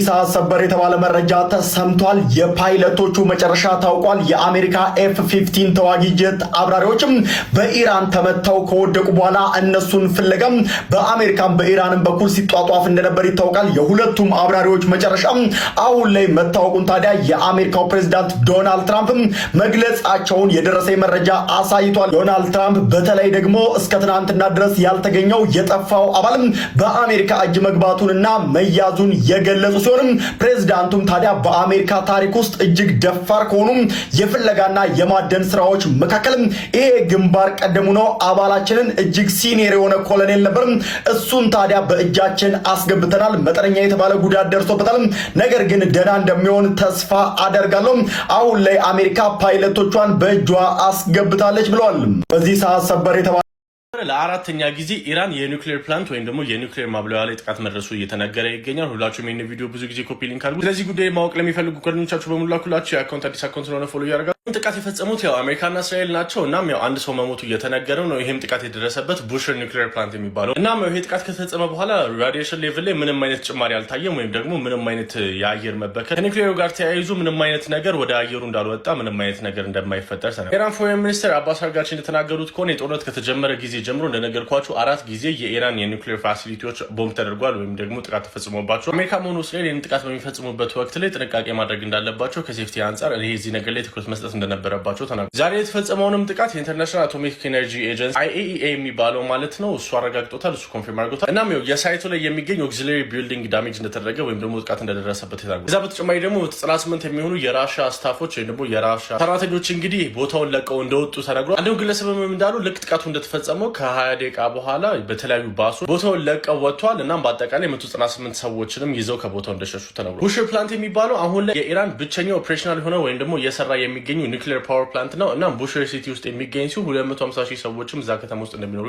ሰዓት ሰበር የተባለ መረጃ ተሰምቷል። የፓይለቶቹ መጨረሻ ታውቋል። የአሜሪካ F-15 ተዋጊ ጀት አብራሪዎችም በኢራን ተመተው ከወደቁ በኋላ እነሱን ፍለጋም በአሜሪካም በኢራንም በኩል ሲጧጧፍ እንደነበር ይታወቃል። የሁለቱም አብራሪዎች መጨረሻ አሁን ላይ መታወቁን ታዲያ የአሜሪካው ፕሬዝዳንት ዶናልድ ትራምፕ መግለጻቸውን የደረሰ መረጃ አሳይቷል። ዶናልድ ትራምፕ በተለይ ደግሞ እስከ ትናንትና ድረስ ያልተገኘው የጠፋው አባልም በአሜሪካ እጅ መግባቱንና መያዙን የገለጹ ሲሆን ፕሬዝዳንቱም ታዲያ በአሜሪካ ታሪክ ውስጥ እጅግ ደፋር ከሆኑ የፍለጋና የማደን ስራዎች መካከል ይሄ ግንባር ቀደሙ ነው። አባላችንን እጅግ ሲኒየር የሆነ ኮሎኔል ነበር፣ እሱን ታዲያ በእጃችን አስገብተናል። መጠነኛ የተባለ ጉዳት ደርሶበታል፣ ነገር ግን ደህና እንደሚሆን ተስፋ አደርጋለሁ። አሁን ላይ አሜሪካ ፓይለቶቿን በእጇ አስገብታለች ብለዋል። በዚህ ሰዓት ሰበር የተባለ ለአራተኛ ጊዜ ኢራን የኒውክሌር ፕላንት ወይም ደግሞ የኒውክሌር ማብለያ ላይ ጥቃት መድረሱ እየተነገረ ይገኛል። ሁላችሁም ይህን ቪዲዮ ብዙ ጊዜ ኮፒ ሊንክ አድርጉ። ስለዚህ ጉዳይ ማወቅ ለሚፈልጉ ጓደኞቻችሁ በሙሉ ላኩላችሁ። የአካውንት አዲስ አካውንት ስለሆነ ፎሎ ያደርጋሉ። ጥቃት የፈጸሙት ያው አሜሪካና እስራኤል ናቸው። እናም ያው አንድ ሰው መሞቱ እየተነገረ ነው። ይህም ጥቃት የደረሰበት ቡሸር ኒውክሌር ፕላንት የሚባለው እናም ይሄ ጥቃት ከተፈጸመ በኋላ ራዲዬሽን ሌቭል ላይ ምንም አይነት ጭማሪ አልታየም፣ ወይም ደግሞ ምንም አይነት የአየር መበከል ከኒውክሌሩ ጋር ተያይዞ ምንም አይነት ነገር ወደ አየሩ እንዳልወጣ ምንም አይነት ነገር እንደማይፈጠር ሰነ ኢራን ፎሬን ሚኒስትር አባስ አርጋቺ እንደተናገሩት ከሆነ የጦርነት ከተጀመረ ጊዜ ጀምሮ እንደነገርኳችሁ 4 ጊዜ የኢራን የኒውክሌር ፋሲሊቲዎች ቦምብ ተደርጓል ወይም ደግሞ ጥቃት ተፈጽሞባቸው አሜሪካ ሆኖ እስራኤል ይህን ጥቃት በሚፈጽሙበት ወቅት ላይ ጥንቃቄ ማድረግ እንዳለባቸው ከሴፍቲ አንጻር ይሄ እዚህ ነገር ላይ ትኩረት መስጠት እንደነበረባቸው ተናግረዋል። ዛሬ የተፈጸመውንም ጥቃት የኢንተርናሽናል አቶሚክ ኤነርጂ ኤጀንሲ IAEA የሚባለው ማለት ነው እሱ አረጋግጦታል፣ እሱ ኮንፊርም አድርጎታል። እናም የሳይቱ ላይ የሚገኝ ኦክሲለሪ ቢልዲንግ ዳሜጅ እንደተደረገ ወይም ደግሞ ጥቃት እንደደረሰበት ይታወቃል። ከዛ በተጨማሪ ደግሞ 98 የሚሆኑ የራሻ ስታፎች ወይም ደግሞ የራሻ ሰራተኞች እንግዲህ ቦታውን ለቀው እንደወጡ ተነግሯል። አንዱ ግለሰብም እንዳሉ ልክ ጥቃቱ እንደተፈጸመው ከ20 ደቂቃ በኋላ በተለያዩ ባሶች ቦታውን ለቀው ወጥተዋል። እናም በአጠቃላይ 198 ሰዎችንም ይዘው ከቦታው እንደሸሹ ተነግሯል። ቡሸር ፕላንት የሚባለው አሁን ላይ የኢራን ብቸኛው ኦፕሬሽናል የሆነ ወይም ደግሞ እየሰራ የሚገኙ ኒውክሌር ፓወር ፕላንት ነው። እናም ቡሸር ሲቲ ውስጥ የሚገኝ ሲሆን 250,000 ሰዎችም እዛ ከተማ ውስጥ እንደሚኖሩ